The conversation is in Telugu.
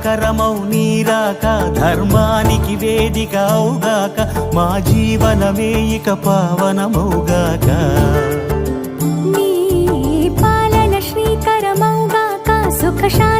మంగళకరమౌ నీరాక ధర్మానికి వేదిక అవుగాక మా జీవనమే ఇక పావనమౌగాక నీ పాలన శ్రీకరమౌగాక సుఖ శాంతి